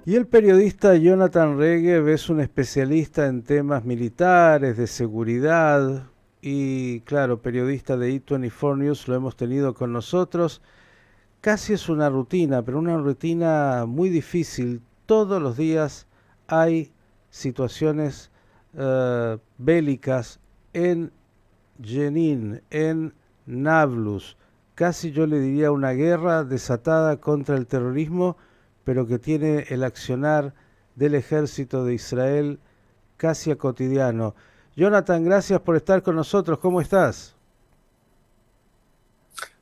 Y el periodista Jonathan Regev es un especialista en temas militares, de seguridad y, claro, periodista de E24 News, lo hemos tenido con nosotros. Casi es una rutina, pero una rutina muy difícil. Todos los días hay situaciones bélicas en Jenin, en Nablus. Casi yo le diría una guerra desatada contra el terrorismo, pero que tiene el accionar del ejército de Israel casi a cotidiano. Jonathan, gracias por estar con nosotros. ¿Cómo estás?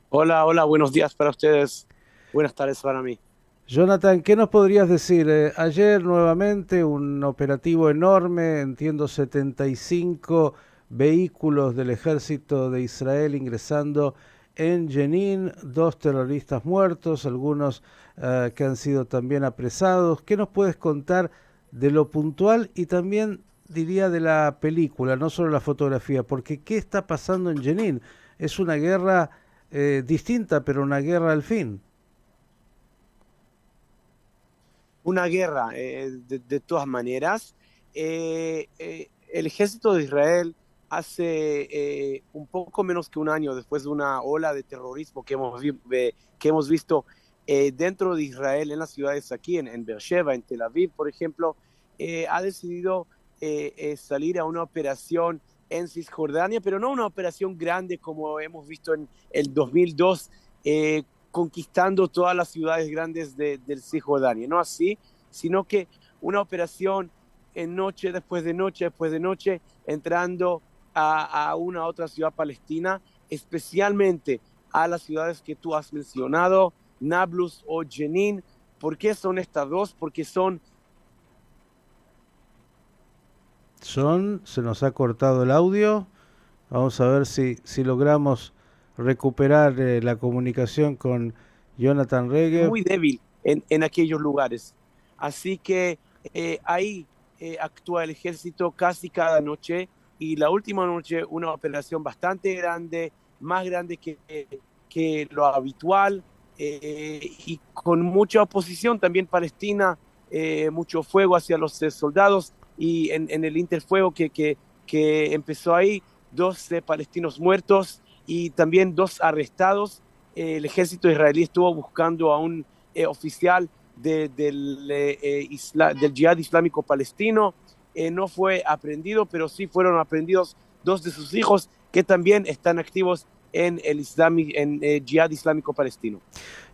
Hola, hola, buenos días para ustedes. Buenas tardes para mí. Jonathan, ¿qué nos podrías decir? Ayer nuevamente un operativo enorme, entiendo 75 vehículos del ejército de Israel ingresando en Jenin, dos terroristas muertos, algunos que han sido también apresados. ¿Qué nos puedes contar de lo puntual y también diría de la película, no solo la fotografía? Porque ¿qué está pasando en Jenin? Es una guerra distinta, pero una guerra al fin. Una guerra, de todas maneras. El ejército de Israel hace un poco menos que un año, después de una ola de terrorismo que hemos visto dentro de Israel, en las ciudades aquí, en Beersheba, en Tel Aviv, por ejemplo, ha decidido salir a una operación en Cisjordania, pero no una operación grande como hemos visto en el 2002, conquistando todas las ciudades grandes del Cisjordania, no así, sino que una operación en noche después de noche, entrando a una otra ciudad palestina, especialmente a las ciudades que tú has mencionado, Nablus o Jenin. ¿Por qué son estas dos? Porque son... Se nos ha cortado el audio. Vamos a ver si logramos recuperar la comunicación con Jonathan Regev. muy débil en aquellos lugares. Así que ahí actúa el ejército casi cada noche, y la última noche una operación bastante grande, más grande que lo habitual, y con mucha oposición también palestina, mucho fuego hacia los soldados, y en el interfuego que empezó ahí, 12 palestinos muertos y también 2 arrestados. El ejército israelí estuvo buscando a un oficial del Jihad Islámico Palestino. No fue aprendido, pero sí fueron aprendidos 2 de sus hijos, que también están activos en el Jihad Islámico Palestino.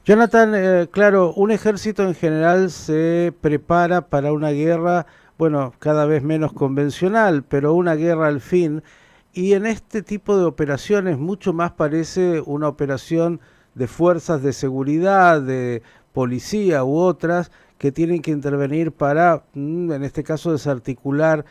Jonathan, claro, un ejército en general se prepara para una guerra, bueno, cada vez menos convencional, pero una guerra al fin. Y en este tipo de operaciones mucho más parece una operación de fuerzas de seguridad, de policía u otras que tienen que intervenir para, en este caso, desarticular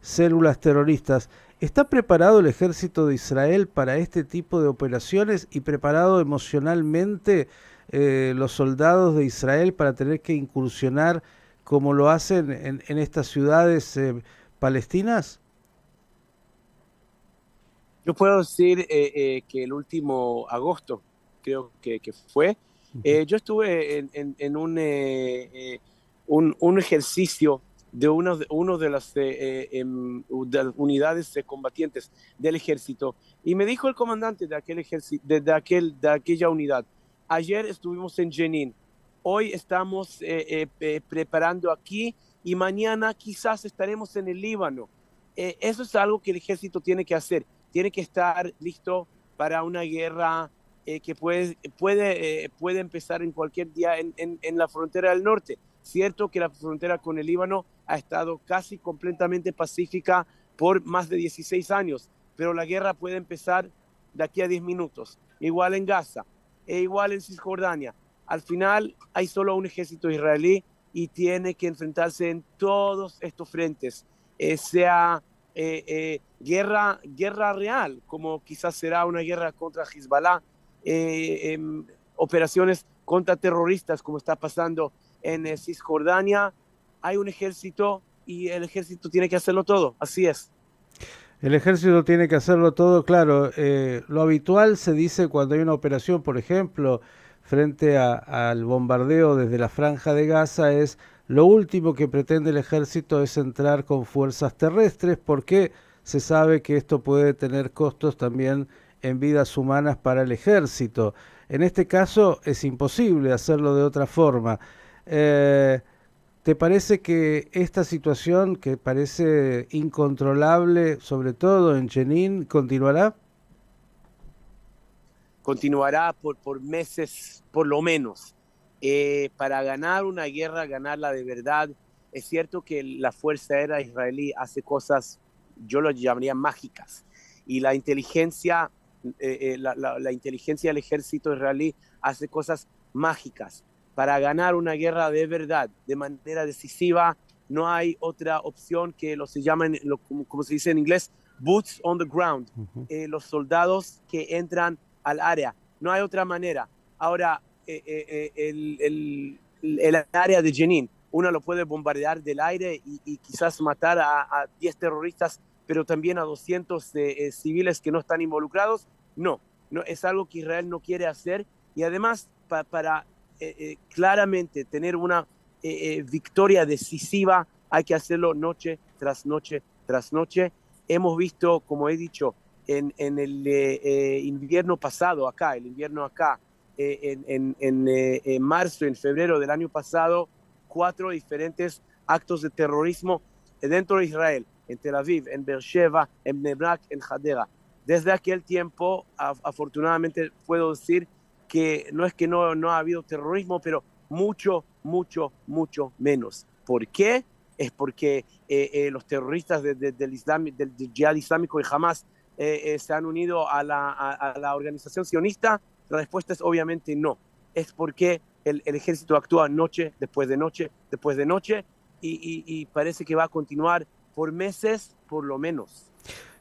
células terroristas. ¿Está preparado el ejército de Israel para este tipo de operaciones y preparado emocionalmente los soldados de Israel para tener que incursionar como lo hacen en estas ciudades palestinas? Yo puedo decir que el último agosto, creo que fue, yo estuve en un ejercicio de uno de las de unidades combatientes del ejército, y me dijo el comandante de aquel ejército, de aquella unidad: ayer estuvimos en Jenin, hoy estamos preparando aquí, y mañana quizás estaremos en el Líbano. Eso es algo que el ejército tiene que hacer, tiene que estar listo para una guerra que puede empezar en cualquier día en la frontera del norte. Cierto que la frontera con el Líbano ha estado casi completamente pacífica por más de 16 años, pero la guerra puede empezar de aquí a 10 minutos. Igual en Gaza, igual en Cisjordania. Al final hay solo un ejército israelí y tiene que enfrentarse en todos estos frentes, sea guerra real, como quizás será una guerra contra Hezbollah, operaciones contra terroristas, como está pasando en Cisjordania. Hay un ejército y el ejército tiene que hacerlo todo, así es. El ejército tiene que hacerlo todo, claro. Lo habitual se dice cuando hay una operación, por ejemplo, frente al bombardeo desde la Franja de Gaza es lo último que pretende el ejército es entrar con fuerzas terrestres porque se sabe que esto puede tener costos también en vidas humanas para el ejército. En este caso es imposible hacerlo de otra forma. Eh, ¿Te parece que esta situación, que parece incontrolable, sobre todo en Jenin, continuará? Continuará por meses, por lo menos. Para ganar una guerra, ganarla de verdad, es cierto que la Fuerza Aérea israelí hace cosas, yo lo llamaría mágicas, y la inteligencia, la inteligencia del ejército israelí hace cosas mágicas. Para ganar una guerra de verdad, de manera decisiva, no hay otra opción que lo se llaman, como se dice en inglés, boots on the ground. Ujú. Los soldados que entran al área. No hay otra manera. Ahora, el área de Jenin, uno lo puede bombardear del aire y quizás matar a 10 terroristas, pero también a 200 civiles que no están involucrados. No, no, es algo que Israel no quiere hacer. Y además, para claramente tener una victoria decisiva, hay que hacerlo noche tras noche tras noche. Hemos visto, como he dicho, en el invierno pasado acá, el invierno acá, en marzo, en febrero del año pasado, 4 diferentes actos de terrorismo dentro de Israel, en Tel Aviv, en Beersheba, en Bnei Brak, en Hadera. Desde aquel tiempo, afortunadamente puedo decir que no ha habido terrorismo, pero mucho, mucho, mucho menos. ¿Por qué? Es porque los terroristas del Jihad Islámico y Hamas se han unido a la organización sionista. La respuesta es obviamente no. Es porque el ejército actúa noche después de noche después de noche y parece que va a continuar por meses por lo menos.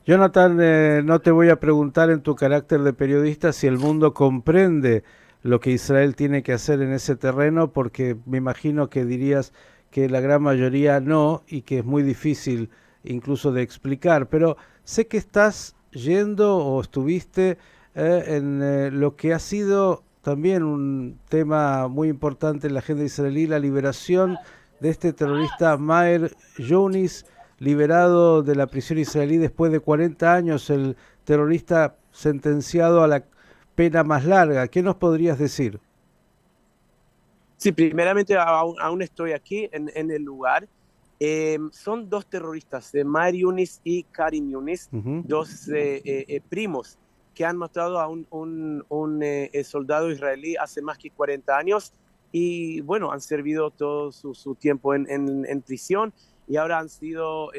Jonathan, no te voy a preguntar en tu carácter de periodista si el mundo comprende lo que Israel tiene que hacer en ese terreno, porque me imagino que dirías que la gran mayoría no y que es muy difícil incluso de explicar, pero sé que estás yendo o estuviste en lo que ha sido también un tema muy importante en la agenda israelí, la liberación de este terrorista Maher Younis, liberado de la prisión israelí después de 40 años, el terrorista sentenciado a la pena más larga. ¿Qué nos podrías decir? Sí, primeramente aún estoy aquí en el lugar. Son dos terroristas, Maher Yunis y Karim Yunis, Ujú. dos primos que han matado a un soldado israelí hace más que 40 años y bueno, han servido todo su tiempo en prisión y ahora han sido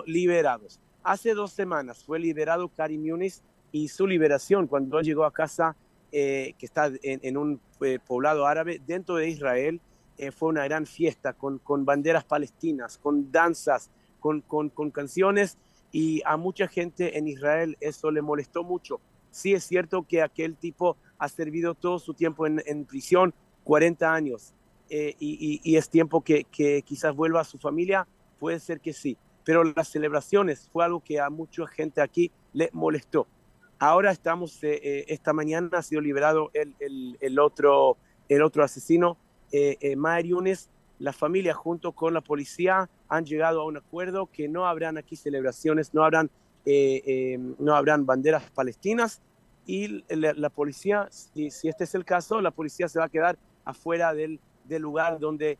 liberados. Hace 2 semanas fue liberado Karim Yunis y su liberación cuando llegó a casa que está en un poblado árabe dentro de Israel, fue una gran fiesta con banderas palestinas, con danzas, con canciones y a mucha gente en Israel eso le molestó mucho. Sí es cierto que aquel tipo ha servido todo su tiempo en prisión, 40 años, y es tiempo que quizás vuelva a su familia, puede ser que sí, pero las celebraciones fue algo que a mucha gente aquí le molestó. Ahora estamos, esta mañana ha sido liberado el otro asesino, Maher Yunes. La familia junto con la policía han llegado a un acuerdo que no habrán aquí celebraciones, no habrán banderas palestinas y la policía, si este es el caso, la policía se va a quedar afuera del lugar donde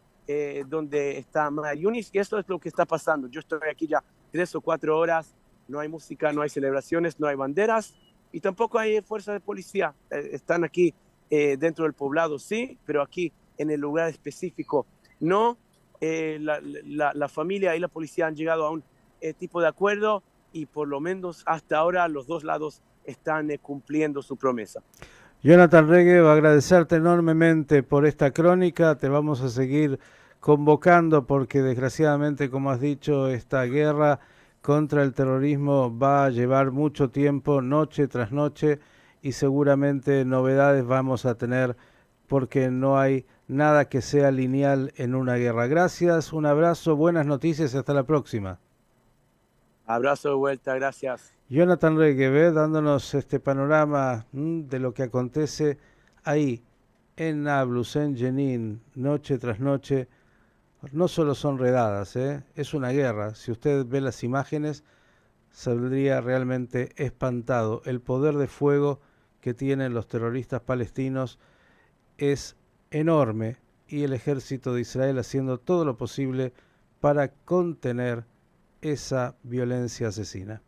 está Maher Yunis y eso es lo que está pasando. Yo estoy aquí ya 3 o 4 horas, no hay música, no hay celebraciones, no hay banderas y tampoco hay fuerza de policía. Están aquí dentro del poblado, sí, pero aquí en el lugar específico no. La familia y la policía han llegado a un tipo de acuerdo y por lo menos hasta ahora los dos lados están cumpliendo su promesa. Jonathan Regge, va a agradecerte enormemente por esta crónica. Te vamos a seguir convocando porque desgraciadamente, como has dicho, esta guerra contra el terrorismo va a llevar mucho tiempo, noche tras noche, y seguramente novedades vamos a tener porque no hay nada que sea lineal en una guerra. Gracias, un abrazo, buenas noticias y hasta la próxima. Abrazo de vuelta, gracias. Jonathan Regueve dándonos este panorama de lo que acontece ahí en Nablus, en Jenin, noche tras noche. No solo son redadas, es una guerra. Si usted ve las imágenes, saldría realmente espantado. El poder de fuego que tienen los terroristas palestinos es enorme y el ejército de Israel haciendo todo lo posible para contener esa violencia asesina.